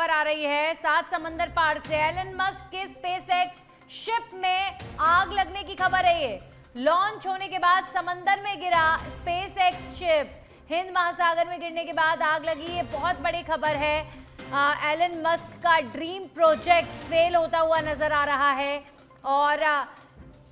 खबर आ रही है 7 समंदर पार से। एलन मस्क के स्पेसएक्स शिप में आग लगने की खबर है। ये लॉन्च होने के बाद समंदर में गिरा स्पेसएक्स शिप। हिंद महासागर में गिरने के बाद आग लगी, ये बहुत बड़ी खबर है। एलन मस्क का ड्रीम प्रोजेक्ट फेल होता हुआ नजर आ रहा है और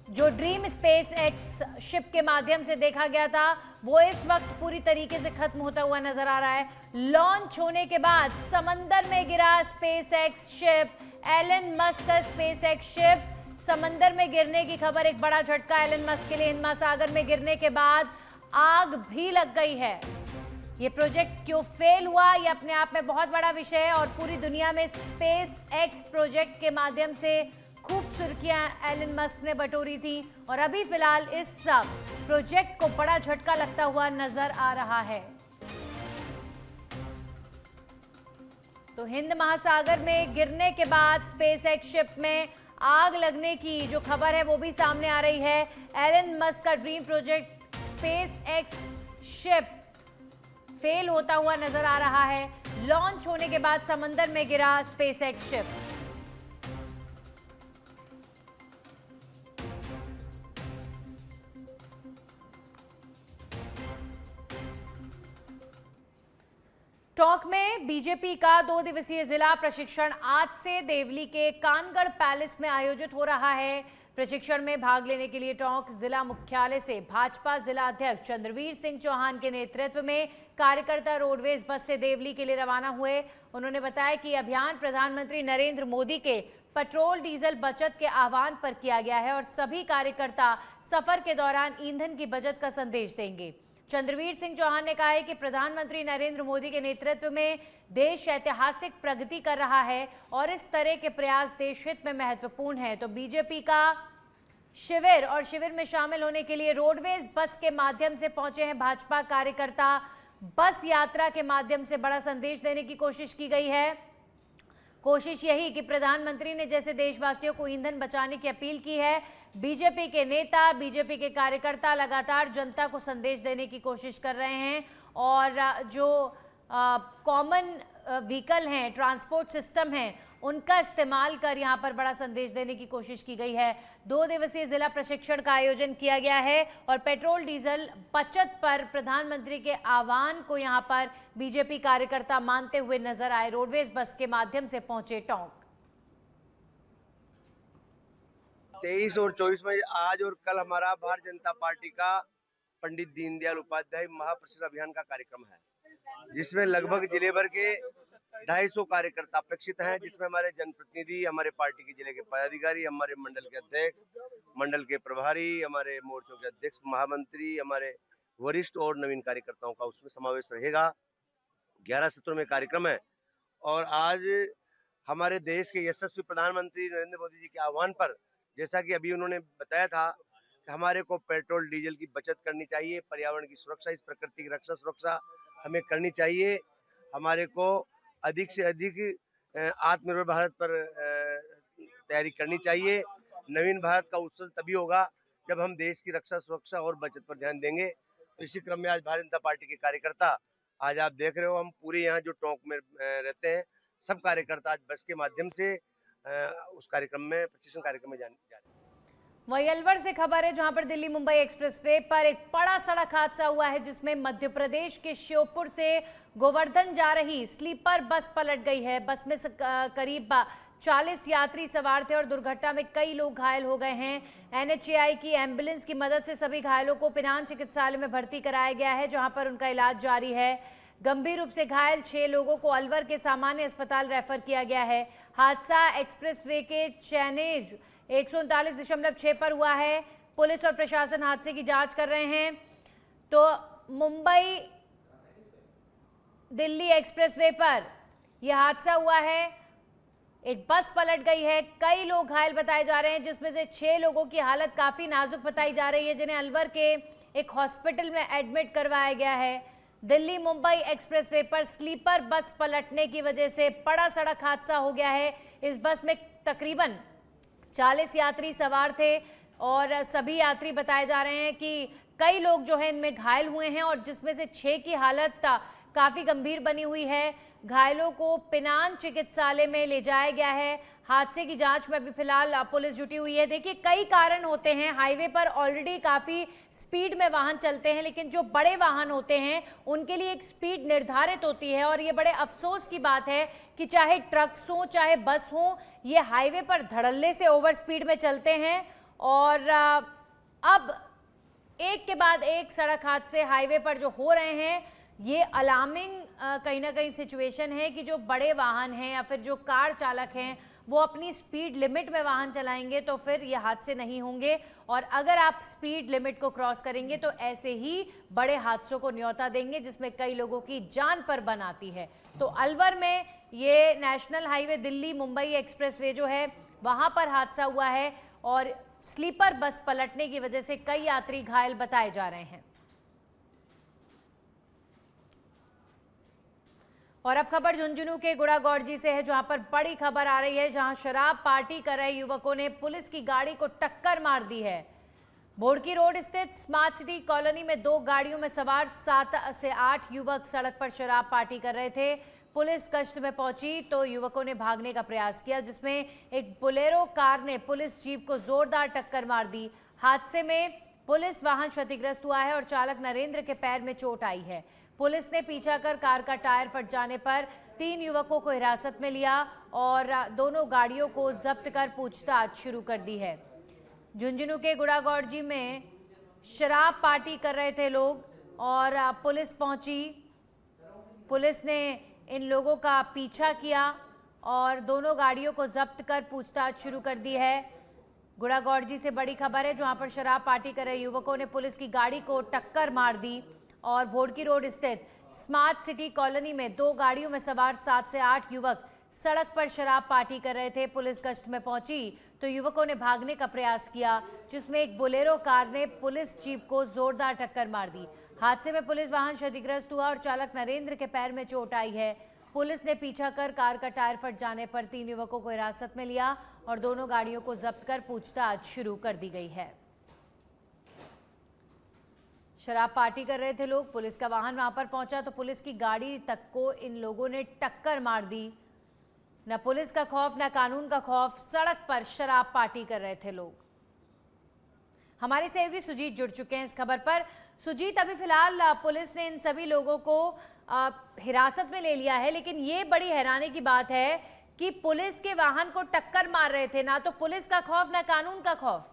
जो ड्रीम स्पेस एक्स शिप के माध्यम से देखा गया था वो इस वक्त पूरी तरीके से खत्म होता हुआ नजर आ रहा है। लॉन्च होने के बाद समंदर में गिरा SpaceX ship. Elon Musk का स्पेस एक्स शिप समंदर में गिरने की खबर एक बड़ा झटका एलन मस्क के लिए। हिंद महासागर में गिरने के बाद आग भी लग गई है। ये प्रोजेक्ट क्यों फेल हुआ, ये अपने आप में बहुत बड़ा विषय है और पूरी दुनिया में स्पेस एक्स प्रोजेक्ट के माध्यम से खूब सुर्खियां एलन मस्क ने बटोरी थी और अभी फिलहाल इस प्रोजेक्ट को बड़ा झटका लगता हुआ नजर आ रहा है। तो हिंद महासागर में गिरने के बाद स्पेस एक्स शिप में आग लगने की जो खबर है वो भी सामने आ रही है। एलन मस्क का dream project space x ship fail होता हुआ नजर आ रहा है। लॉन्च होने के बाद समंदर में गिरा स्पेस एक्स शिप। टोंक में बीजेपी का 2 दिवसीय जिला प्रशिक्षण आज से देवली के कानगढ़ पैलेस में आयोजित हो रहा है। प्रशिक्षण में भाग लेने के लिए टोंक जिला मुख्यालय से भाजपा जिला अध्यक्ष चंद्रवीर सिंह चौहान के नेतृत्व में कार्यकर्ता रोडवेज बस से देवली के लिए रवाना हुए। उन्होंने बताया कि अभियान प्रधानमंत्री नरेंद्र मोदी के पेट्रोल डीजल बचत के आह्वान पर किया गया है और सभी कार्यकर्ता सफर के दौरान ईंधन की बचत का संदेश देंगे। चंद्रवीर सिंह चौहान ने कहा है कि प्रधानमंत्री नरेंद्र मोदी के नेतृत्व में देश ऐतिहासिक प्रगति कर रहा है और इस तरह के प्रयास देश हित में महत्वपूर्ण है। तो बीजेपी का शिविर और शिविर में शामिल होने के लिए रोडवेज बस के माध्यम से पहुंचे हैं भाजपा कार्यकर्ता। बस यात्रा के माध्यम से बड़ा संदेश देने की कोशिश की गई है। कोशिश यही कि प्रधानमंत्री ने जैसे देशवासियों को ईंधन बचाने की अपील की है, बीजेपी के नेता, बीजेपी के कार्यकर्ता लगातार जनता को संदेश देने की कोशिश कर रहे हैं और जो कॉमन व्हीकल हैं, ट्रांसपोर्ट सिस्टम हैं, उनका इस्तेमाल कर यहां पर बड़ा संदेश देने की कोशिश की गई है। 2 दिवसीय जिला प्रशिक्षण का आयोजन किया गया है और पेट्रोल डीजल बचत पर प्रधानमंत्री के आह्वान को यहां पर बीजेपी कार्यकर्ता मानते हुए नजर आए। रोडवेज बस के माध्यम से पहुंचे टोंक। 23 और 24 में आज और कल हमारा भारतीय जनता पार्टी का पंडित दीनदयाल उपाध्याय महाप्रसाद अभियान का कार्यक्रम है, जिसमें लगभग जिले भर के 250 कार्यकर्ता अपेक्षित हैं, जिसमें हमारे जनप्रतिनिधि, हमारे पार्टी के जिले के पदाधिकारी, हमारे मंडल के अध्यक्ष, मंडल के प्रभारी, हमारे मोर्चों के अध्यक्ष, महामंत्री, हमारे वरिष्ठ और नवीन कार्यकर्ताओं का उसमें समावेश रहेगा। 11 सत्रों में कार्यक्रम है और आज हमारे देश के यशस्वी प्रधानमंत्री नरेंद्र मोदी जी के आह्वान पर, जैसा कि अभी उन्होंने बताया था, हमारे को पेट्रोल डीजल की बचत करनी चाहिए, पर्यावरण की सुरक्षा, इस प्रकृति की रक्षा सुरक्षा हमें करनी चाहिए। हमारे को अधिक से अधिक आत्मनिर्भर भारत पर तैयारी करनी चाहिए। नवीन भारत का उत्सव तभी होगा जब हम देश की रक्षा सुरक्षा और बचत पर ध्यान देंगे। तो इसी क्रम में आज भारतीय जनता पार्टी के कार्यकर्ता, आज आप देख रहे हो हम पूरे यहाँ जो टोंक में रहते हैं, सब कार्यकर्ता आज बस के माध्यम से उस कार्यक्रम में, प्रशिक्षण कार्यक्रम में जाने। वहीं अलवर से खबर है जहां पर दिल्ली मुंबई एक्सप्रेसवे पर एक बड़ा सड़क हादसा हुआ है, जिसमें मध्य प्रदेश के श्योपुर से गोवर्धन जा रही स्लीपर बस पलट गई है। बस में करीब 40 यात्री सवार थे और दुर्घटना में कई लोग घायल हो गए हैं। एनएचएआई की एम्बुलेंस की मदद से सभी घायलों को पिनान चिकित्सालय में भर्ती कराया गया है, जहां पर उनका इलाज जारी है। गंभीर रूप से घायल 6 लोगों को अलवर के सामान्य अस्पताल रेफर किया गया है। हादसा एक्सप्रेसवे के चैनेज 139.6 पर हुआ है। पुलिस और प्रशासन हादसे की जांच कर रहे हैं। तो मुंबई दिल्ली एक्सप्रेसवे पर यह हादसा हुआ है, एक बस पलट गई है, कई लोग घायल बताए जा रहे हैं, जिसमें से 6 लोगों की हालत काफी नाजुक बताई जा रही है, जिन्हें अलवर के एक हॉस्पिटल में एडमिट करवाया गया है। दिल्ली मुंबई एक्सप्रेसवे पर स्लीपर बस पलटने की वजह से बड़ा सड़क हादसा हो गया है। इस बस में तकरीबन 40 यात्री सवार थे और सभी यात्री बताए जा रहे हैं कि कई लोग जो हैं इनमें घायल हुए हैं और जिसमें से 6 की हालत काफी गंभीर बनी हुई है। घायलों को पिनान चिकित्सालय में ले जाया गया है। हादसे की जांच में अभी फिलहाल पुलिस जुटी हुई है। देखिए, कई कारण होते हैं, हाईवे पर ऑलरेडी काफी स्पीड में वाहन चलते हैं, लेकिन जो बड़े वाहन होते हैं उनके लिए एक स्पीड निर्धारित होती है और ये बड़े अफसोस की बात है कि चाहे ट्रक्स हो चाहे बस हो, ये हाईवे पर धड़ल्ले से ओवर स्पीड में चलते हैं। और अब एक के बाद एक सड़क हादसे हाईवे पर जो हो रहे हैं, ये अलार्मिंग कहीं ना कहीं सिचुएशन है कि जो बड़े वाहन हैं या फिर जो कार चालक हैं वो अपनी स्पीड लिमिट में वाहन चलाएंगे तो फिर ये हादसे नहीं होंगे, और अगर आप स्पीड लिमिट को क्रॉस करेंगे तो ऐसे ही बड़े हादसों को न्योता देंगे जिसमें कई लोगों की जान पर बन आती है। तो अलवर में ये national highway Delhi Mumbai expressway जो है वहां पर हादसा हुआ है और स्लीपर बस पलटने की वजह से कई यात्री घायल बताए जा रहे हैं। और अब खबर झुंझुनू के गुड़ागौड़जी से है, जहां पर बड़ी खबर आ रही है, जहां शराब पार्टी कर रहे युवकों ने पुलिस की गाड़ी को टक्कर मार दी है। बोड़की रोड स्थित स्मार्ट सिटी कॉलोनी में 2 गाड़ियों में सवार 7 से 8 युवक सड़क पर शराब पार्टी कर रहे थे। पुलिस गश्त में पहुंची तो युवकों ने भागने का प्रयास किया, जिसमें एक बोलेरो कार ने पुलिस जीप को जोरदार टक्कर मार दी। हादसे में पुलिस वाहन क्षतिग्रस्त हुआ है और चालक नरेंद्र के पैर में चोट आई है। पुलिस ने पीछा कर कार का टायर फट जाने पर 3 युवकों को हिरासत में लिया और दोनों गाड़ियों को जब्त कर पूछताछ शुरू कर दी है। झुंझुनू के गुड़ागौड़जी में शराब पार्टी कर रहे थे लोग और पुलिस पहुंची। पुलिस ने इन लोगों का पीछा किया और दोनों गाड़ियों को जब्त कर पूछताछ शुरू कर दी है। गुड़ागौड़जी से बड़ी खबर है, जहां पर शराब पार्टी कर रहे युवकों ने पुलिस की गाड़ी को टक्कर मार दी और बोड़की रोड स्थित स्मार्ट सिटी कॉलोनी में 2 गाड़ियों में सवार 7 से 8 युवक सड़क पर शराब पार्टी कर रहे थे। पुलिस गश्त में पहुंची तो युवकों ने भागने का प्रयास किया, जिसमें एक बोलेरो कार ने पुलिस जीप को जोरदार टक्कर मार दी। हादसे में पुलिस वाहन क्षतिग्रस्त हुआ और चालक नरेंद्र के पैर में चोट आई है। पुलिस ने पीछा कर कार का टायर फट जाने पर 3 युवकों को हिरासत में लिया और दोनों गाड़ियों को जब्त कर पूछताछ शुरू कर दी गई है। शराब पार्टी कर रहे थे लोग, पुलिस का वाहन वहां पर पहुंचा तो पुलिस की गाड़ी तक को इन लोगों ने टक्कर मार दी। न पुलिस का खौफ न कानून का खौफ, सड़क पर शराब पार्टी कर रहे थे लोग। हमारे सहयोगी सुजीत जुड़ चुके हैं इस खबर पर। सुजीत, अभी फिलहाल पुलिस ने इन सभी लोगों को हिरासत में ले लिया है, लेकिन ये बड़ी हैरानी की बात है कि पुलिस के वाहन को टक्कर मार रहे थे, ना तो पुलिस का खौफ ना कानून का खौफ।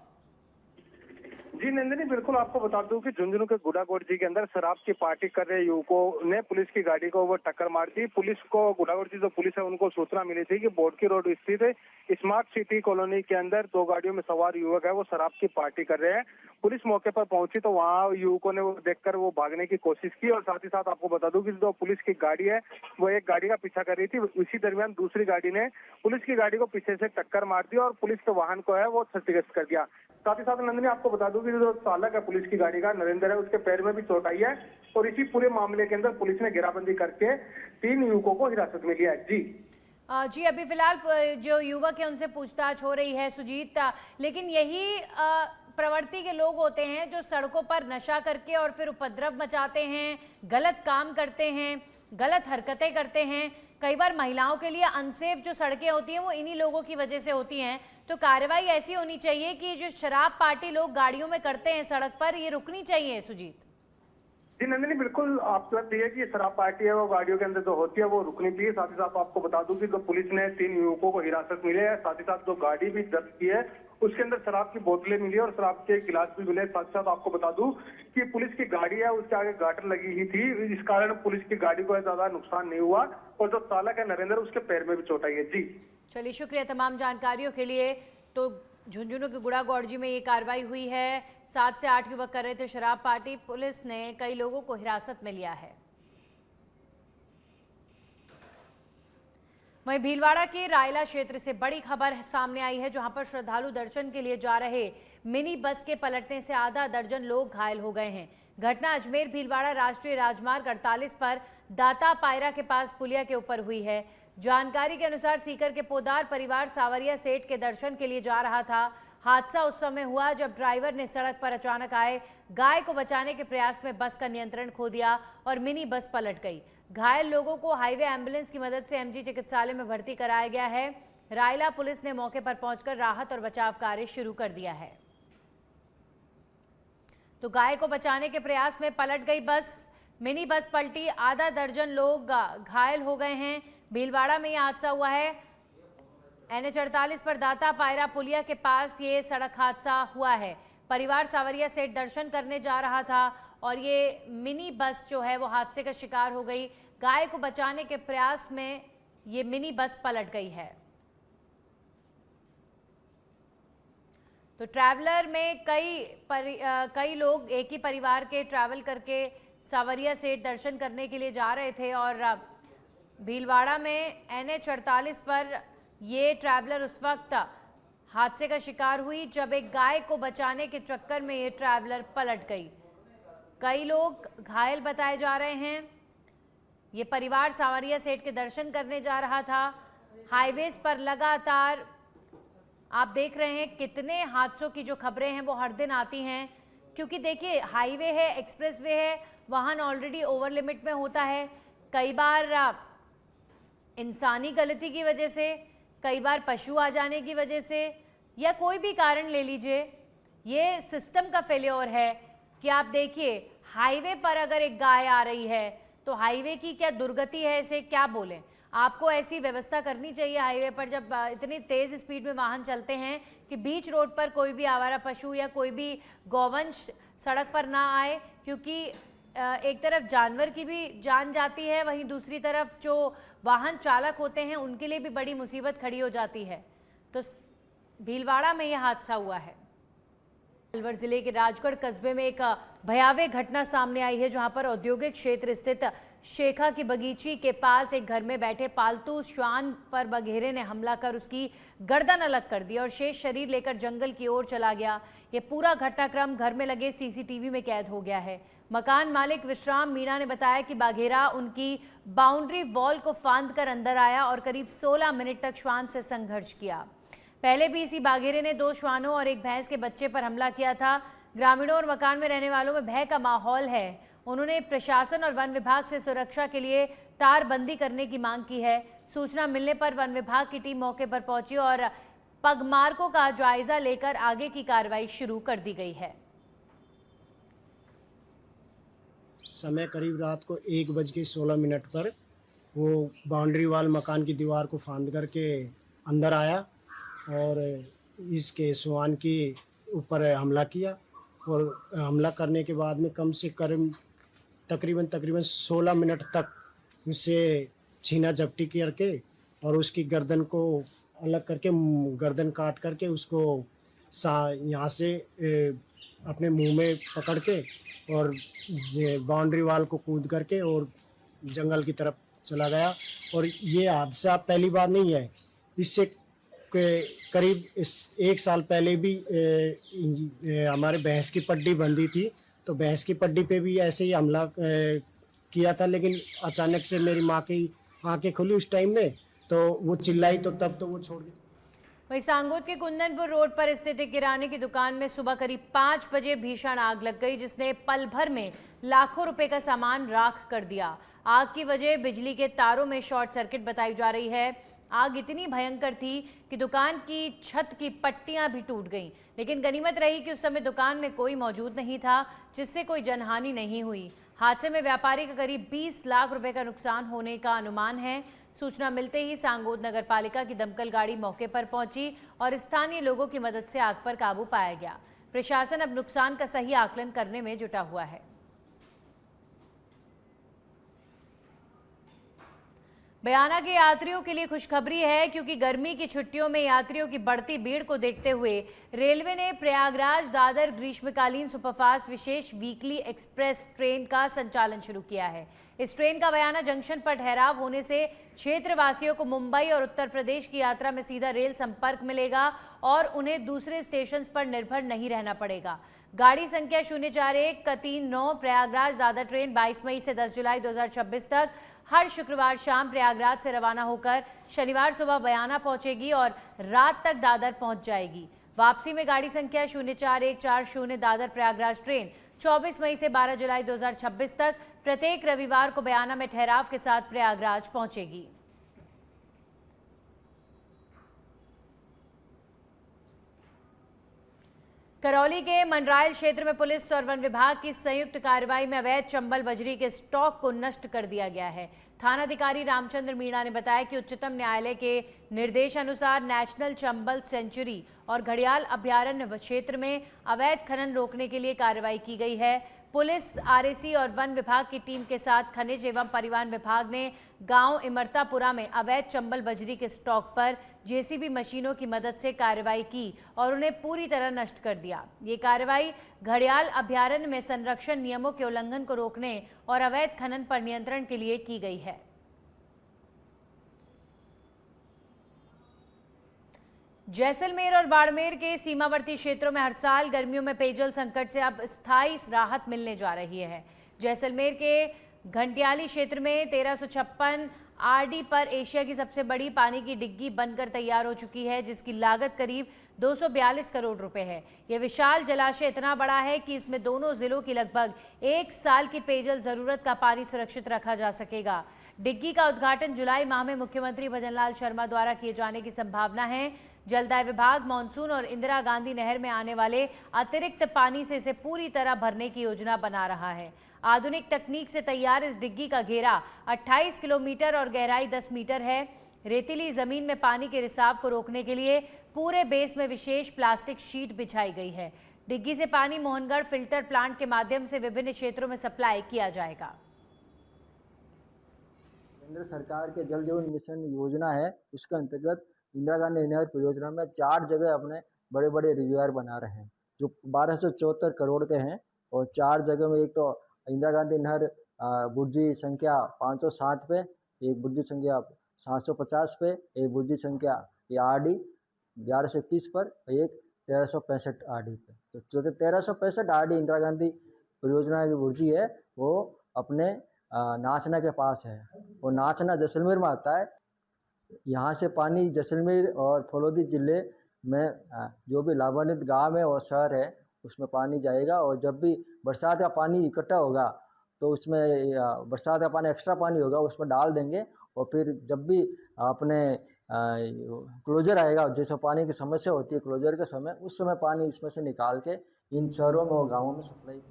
जी नंदिनी, बिल्कुल आपको बता दूं कि झुंझुनू के गुड़ागौड़जी के अंदर शराब की पार्टी कर रहे युवकों ने पुलिस की गाड़ी को वो टक्कर मार दी। पुलिस को, गुड़ागौड़जी जो पुलिस है, उनको सूचना मिली थी कि बोड़की रोड स्थित स्मार्ट सिटी कॉलोनी के अंदर 2 गाड़ियों में सवार युवक है वो शराब की पार्टी कर रहे हैं। पुलिस मौके पर पहुंची तो वहां युवकों ने वो देखकर वो भागने की कोशिश की और साथ ही साथ आपको बता दूं कि जो पुलिस की गाड़ी है वो एक गाड़ी का पीछा कर रही थी। इसी दरमियान दूसरी गाड़ी ने पुलिस की गाड़ी को पीछे से टक्कर मार दी और पुलिस के वाहन को है वो क्षतिग्रस्त कर दिया। साथ ही साथ नंदिनी आपको बता दूं कि जो चालक है पुलिस की गाड़ी का नरेंद्र है, उसके पैर में भी चोट आई है और इसी पूरे मामले के अंदर पुलिस ने घेराबंदी करके 3 युवकों को हिरासत में लिया है। जी, अभी फिलहाल जो युवक है उनसे पूछताछ हो रही है सुजीत, लेकिन यही प्रवृत्ति के लोग होते हैं जो सड़कों पर नशा करके और फिर उपद्रव मचाते हैं, गलत काम करते हैं, गलत हरकतें करते हैं। कई बार महिलाओं के लिए अनसेफ जो सड़कें होती हैं वो इन्हीं लोगों की वजह से होती हैं। तो कार्रवाई ऐसी होनी चाहिए कि जो शराब पार्टी लोग गाड़ियों में करते हैं सड़क पर, ये रुकनी चाहिए। सुजीत जी नंदिनी, बिल्कुल आपको लगती है कि शराब पार्टी है वो गाड़ियों के अंदर जो होती है वो रुकनी चाहिए। साथ ही साथ आपको बता दूं कि जो पुलिस ने 3 युवकों को हिरासत मिले है, साथ ही साथ जो गाड़ी भी जब्त की है उसके अंदर शराब की बोतलें मिली और शराब के गिलास भी मिले। साथ ही साथ आपको बता दूं कि पुलिस की गाड़ी है उसके आगे गाटर लगी ही थी, इस कारण पुलिस की गाड़ी को ज्यादा नुकसान नहीं हुआ और जो चालक है नरेंद्र उसके पैर में भी चोट आई है। जी चलिए, शुक्रिया तमाम जानकारियों के लिए। तो झुंझुनू के गुड़ागौड़जी में ये कार्रवाई हुई है, 7 से 8 युवक कर रहे थे शराब पार्टी, पुलिस ने कई लोगों को हिरासत में लिया है। वहीं भीलवाड़ा के रायला क्षेत्र से बड़ी खबर सामने आई है, जहां पर श्रद्धालु दर्शन के लिए जा रहे मिनी बस के पलटने से आधा दर्जन लोग घायल हो गए हैं। घटना अजमेर भीलवाड़ा राष्ट्रीय राजमार्ग 48 पर दाता पायरा के पास पुलिया के ऊपर हुई है। जानकारी के अनुसार सीकर के पोदार परिवार सावरिया सेठ के दर्शन के लिए जा रहा था। हादसा उस समय हुआ जब ड्राइवर ने सड़क पर अचानक आए गाय को बचाने के प्रयास में बस का नियंत्रण खो दिया और मिनी बस पलट गई। घायल लोगों को हाईवे एम्बुलेंस की मदद से एमजी चिकित्सालय में भर्ती कराया गया है। रायला पुलिस ने मौके पर पहुंचकर राहत और बचाव कार्य शुरू कर दिया है। तो गाय को बचाने के प्रयास में पलट गई बस, मिनी बस पलटी, आधा दर्जन लोग घायल हो गए हैं। भीलवाड़ा में यह हादसा हुआ है। NH 48 पर दाता पायरा पुलिया के पास ये सड़क हादसा हुआ है। परिवार सावरिया सेठ दर्शन करने जा रहा था और ये मिनी बस जो है वो हादसे का शिकार हो गई। गाय को बचाने के प्रयास में ये मिनी बस पलट गई है। तो ट्रैवलर में कई लोग एक ही परिवार के ट्रैवल करके सावरिया सेठ दर्शन करने के लिए जा रहे थे और भीलवाड़ा में NH 48 पर ये ट्रैवलर उस वक्त हादसे का शिकार हुई जब एक गाय को बचाने के चक्कर में ये ट्रैवलर पलट गई। कई लोग घायल बताए जा रहे हैं। ये परिवार सावरिया सेठ के दर्शन करने जा रहा था। हाईवेज पर लगातार आप देख रहे हैं कितने हादसों की जो खबरें हैं वो हर दिन आती हैं, क्योंकि देखिए हाईवे है, एक्सप्रेसवे है, वाहन ऑलरेडी ओवर लिमिट में होता है। कई बार इंसानी गलती की वजह से, कई बार पशु आ जाने की वजह से, या कोई भी कारण ले लीजिए, ये सिस्टम का फेलियर है कि आप देखिए हाईवे पर अगर एक गाय आ रही है तो हाईवे की क्या दुर्गति है, इसे क्या बोलें। आपको ऐसी व्यवस्था करनी चाहिए हाईवे पर जब इतनी तेज स्पीड में वाहन चलते हैं कि बीच रोड पर कोई भी आवारा पशु या कोई भी गौवंश सड़क पर ना आए, क्योंकि एक तरफ जानवर की भी जान जाती है, वहीं दूसरी तरफ जो वाहन चालक होते हैं उनके लिए भी बड़ी मुसीबत खड़ी हो जाती है। तो भीलवाड़ा में यह हादसा हुआ है। अलवर जिले के राजगढ़ कस्बे में एक भयावह घटना सामने आई है, जहां पर औद्योगिक क्षेत्र स्थित शेखा की बगीची के पास एक घर में बैठे पालतू श्वान पर बघेरे ने हमला कर उसकी गर्दन अलग कर दी और शेष शरीर लेकर जंगल की ओर चला गया। ये पूरा घटनाक्रम घर में लगे सीसीटीवी में कैद हो गया है। मकान मालिक विश्राम मीणा ने बताया कि बाघेरा उनकी बाउंड्री वॉल को फांद कर अंदर आया और करीब 16 मिनट तक श्वान से संघर्ष किया। पहले भी इसी बाघेरे ने 2 श्वानों और एक भैंस के बच्चे पर हमला किया था। ग्रामीणों और मकान में रहने वालों में भय का माहौल है। उन्होंने प्रशासन और वन विभाग से सुरक्षा के लिए तारबंदी करने की मांग की है। सूचना मिलने पर वन विभाग की टीम मौके पर पहुंची और पगमार्कों का जायजा लेकर आगे की कार्रवाई शुरू कर दी गई है। समय करीब रात को 1:16 पर वो बाउंड्री वाल मकान की दीवार को फांद करके अंदर आया और इसके श्वान के ऊपर हमला किया और हमला करने के बाद में कम से कम तकरीबन 16 मिनट तक उसे छीना झपटी करके और उसकी गर्दन को अलग करके, गर्दन काट करके उसको यहाँ से अपने मुंह में पकड़ के और बाउंड्री वाल को कूद करके और जंगल की तरफ चला गया। और ये हादसा पहली बार नहीं है, इससे करीब 1 साल पहले भी हमारे भैंस की पट्टी बंधी थी, तो भैंस की पट्टी पे भी ऐसे ही हमला किया था, लेकिन अचानक से मेरी माँ की आंखें खुली उस टाइम में, तो वो चिल्लाई तो तब तो वो छोड़ दी। वहीं सांगोद के कुंदनपुर रोड पर स्थित एक किराने की दुकान में सुबह करीब 5 बजे भीषण आग लग गई, जिसने पल भर में लाखों रुपए का सामान राख कर दिया। आग की वजह बिजली के तारों में शॉर्ट सर्किट बताई जा रही है। आग इतनी भयंकर थी कि दुकान की छत की पट्टियां भी टूट गईं, लेकिन गनीमत रही कि उस समय दुकान में कोई मौजूद नहीं था, जिससे कोई जनहानि नहीं हुई। हादसे में व्यापारी का करीब 20 लाख रुपए का नुकसान होने का अनुमान है। सूचना मिलते ही सांगोद नगर पालिका की दमकल गाड़ी मौके पर पहुंची और स्थानीय लोगों की मदद से आग पर काबू पाया गया। प्रशासन अब नुकसान का सही आकलन करने में जुटा हुआ है। बयाना के यात्रियों के लिए खुशखबरी है, क्योंकि गर्मी की छुट्टियों में यात्रियों की बढ़ती भीड़ को देखते हुए रेलवे ने प्रयागराज दादर ग्रीष्मकालीन सुपरफास्ट विशेष वीकली एक्सप्रेस ट्रेन का संचालन शुरू किया है। इस ट्रेन का बयाना जंक्शन पर ठहराव होने से क्षेत्रवासियों को मुंबई और उत्तर प्रदेश की यात्रा में सीधा रेल संपर्क मिलेगा और उन्हें दूसरे स्टेशन पर निर्भर नहीं रहना पड़ेगा। गाड़ी संख्या 04139 प्रयागराज दादर ट्रेन 22 मई से 10 जुलाई 2026 तक हर शुक्रवार शाम प्रयागराज से रवाना होकर शनिवार सुबह बयाना पहुंचेगी और रात तक दादर पहुंच जाएगी। वापसी में गाड़ी संख्या 04140 दादर प्रयागराज ट्रेन 24 मई से 12 जुलाई 2026 तक प्रत्येक रविवार को बयाना में ठहराव के साथ प्रयागराज पहुंचेगी। करौली के मंडरायल क्षेत्र में पुलिस और वन विभाग की संयुक्त कार्रवाई में अवैध चंबल बजरी के स्टॉक को नष्ट कर दिया गया है। थानाधिकारी रामचंद्र मीणा ने बताया कि उच्चतम न्यायालय के निर्देशानुसार नेशनल चंबल सेंचुरी और घड़ियाल अभयारण्य क्षेत्र में अवैध खनन रोकने के लिए कार्रवाई की गई है। पुलिस, आरएसी और वन विभाग की टीम के साथ खनिज एवं परिवहन विभाग ने गांव इमरतापुरा में अवैध चंबल बजरी के स्टॉक पर जेसीबी मशीनों की मदद से कार्रवाई की और उन्हें पूरी तरह नष्ट कर दिया। ये कार्रवाई घड़ियाल अभयारण्य में संरक्षण नियमों के उल्लंघन को रोकने और अवैध खनन पर नियंत्रण के लिए की गई है। जैसलमेर और बाड़मेर के सीमावर्ती क्षेत्रों में हर साल गर्मियों में पेयजल संकट से अब स्थायी राहत मिलने जा रही है। जैसलमेर के घंटियाली क्षेत्र में 1356 आरडी पर एशिया की सबसे बड़ी पानी की डिग्गी बनकर तैयार हो चुकी है, जिसकी लागत करीब 242 करोड़ रुपए है। यह विशाल जलाशय इतना बड़ा है कि इसमें दोनों जिलों की लगभग 1 साल की पेयजल जरूरत का पानी सुरक्षित रखा जा सकेगा। डिग्गी का उद्घाटन जुलाई माह में मुख्यमंत्री भजनलाल शर्मा द्वारा किए जाने की संभावना है। जलदाय विभाग मानसून और इंदिरा गांधी नहर में आने वाले अतिरिक्त पानी से इसे पूरी तरह भरने की योजना बना रहा है। आधुनिक तकनीक से तैयार इस डिग्गी का घेरा 28 किलोमीटर और गहराई 10 मीटर है। रेतीली जमीन में पानी के रिसाव को रोकने के लिए पूरे बेस में विशेष प्लास्टिक शीट बिछाई गई है। डिग्गी से पानी मोहनगढ़ फिल्टर प्लांट के माध्यम से विभिन्न क्षेत्रों में सप्लाई किया जाएगा। केंद्र सरकार के जल जीवन मिशन योजना है, उसके अंतर्गत इंदिरा गांधी नहर परियोजना में 4 जगह अपने बड़े बड़े रिजर्वायर बना रहे हैं जो 1274 करोड़ के हैं। और 4 जगह में एक तो इंदिरा गांधी नहर बुर्जी संख्या 507 पे, एक बुर्जी संख्या 750 पे, एक बुर्जी संख्या आरडी 1121 पर, एक 1365 आरडी पे। तो जो 1365 आरडी इंदिरा गांधी परियोजना की बुर्जी है वो अपने नाचना के पास है। वो नाचना जैसलमेर में आता है। यहाँ से पानी जैसलमेर और फलोदी जिले में जो भी लाभान्वित गांव है और शहर है उसमें पानी जाएगा। और जब भी बरसात का पानी इकट्ठा होगा तो उसमें बरसात का पानी एक्स्ट्रा पानी होगा उसमें डाल देंगे। और फिर जब भी अपने क्लोजर आएगा, जैसे पानी की समस्या होती है क्लोजर के समय, उस समय पानी इसमें से निकाल के इन शहरों में और गाँवों में सप्लाई।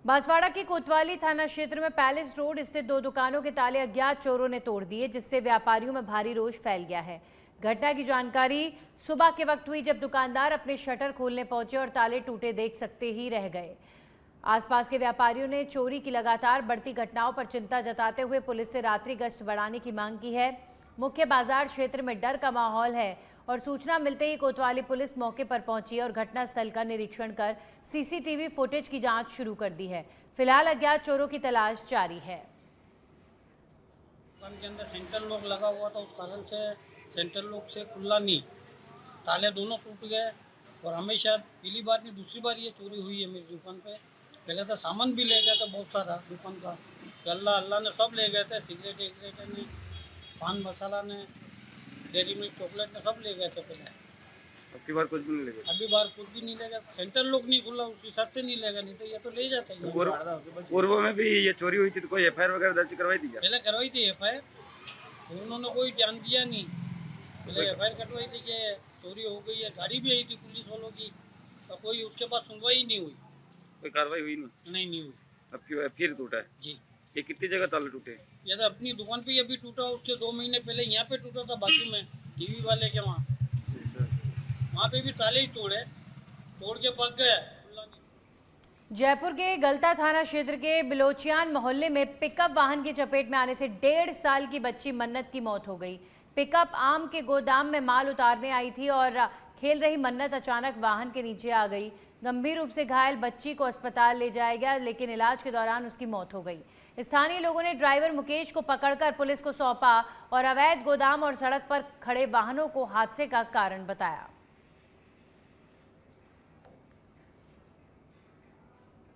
बांसवाड़ा के कोतवाली थाना क्षेत्र में पैलेस रोड स्थित 2 दुकानों के ताले अज्ञात चोरों ने तोड़ दिए, जिससे व्यापारियों में भारी रोष फैल गया है। घटना की जानकारी सुबह के वक्त हुई जब दुकानदार अपने शटर खोलने पहुंचे और ताले टूटे देख सकते ही रह गए। आसपास के व्यापारियों ने चोरी की लगातार बढ़ती घटनाओं पर चिंता जताते हुए पुलिस से रात्रि गश्त बढ़ाने की मांग की है। मुख्य बाजार क्षेत्र में डर का माहौल है और सूचना मिलते ही कोतवाली पुलिस मौके पर पहुंची और घटनास्थल का निरीक्षण कर सीसीटीवी फुटेज की जांच शुरू कर दी है। फिलहाल अज्ञात चोरों की तलाश जारी है। दुकान के अंदर सेंट्रल लॉक लगा हुआ था, उस कारण से सेंट्रल लॉक से खुला नहीं, ताले दोनों टूट गए। और हमेशा पहली बार नहीं दूसरी बार ये चोरी हुई है मेरी दुकान पे। पहले तो सामान भी ले गए थे बहुत सारा दुकान का, अल्लाह ने सब ले गए थे। सिगरेट ने, पान मसाला ने, डेयरी मिल्क चॉकलेट ने सब ले गए थे पहले। अबकी बार कुछ भी नहीं ले गए। अभी बार कुछ भी नहीं ले गए। सेंट्रल लॉक नहीं खुला उस हिसाब से नहीं ले गए, नहीं तो ये तो ले जाते हैं। पूर्व में भी ये चोरी हुई थी तो कोई एफआईआर वगैरह दर्ज करवाई थी क्या? पहले करवाई थी एफआईआर, तो उन्होंने कोई ध्यान दिया नहीं। पहले एफआईआर कटवाई थी कि चोरी हो गई है, गाड़ी भी आई थी पुलिस वालों की, तो कोई उसके बाद सुनवाई नहीं हुई, कोई कार्रवाई हुई नहीं? नहीं हुई। अबकी बार फिर टूटा है जी। ये कितनी जगह ताले टूटे? ये तो अपनी दुकान पे अभी टूटा, उसके 2 महीने पहले यहाँ पे टूटा था बाजू में टीवी वाले के वहाँ पे भी ताले ही तोड़ के भाग गए। जयपुर के गलता थाना क्षेत्र के बिलोचियान मोहल्ले में पिकअप वाहन की चपेट में आने से 1.5 साल की बच्ची मन्नत की मौत हो गई। पिकअप आम के गोदाम में माल उतारने आई थी और खेल रही मन्नत अचानक वाहन के नीचे आ गई। गंभीर रूप से घायल बच्ची को अस्पताल ले जाया गया, लेकिन इलाज के दौरान उसकी मौत हो गई। स्थानीय लोगों ने ड्राइवर मुकेश को पकड़कर पुलिस को सौंपा और अवैध गोदाम और सड़क पर खड़े वाहनों को हादसे का कारण बताया।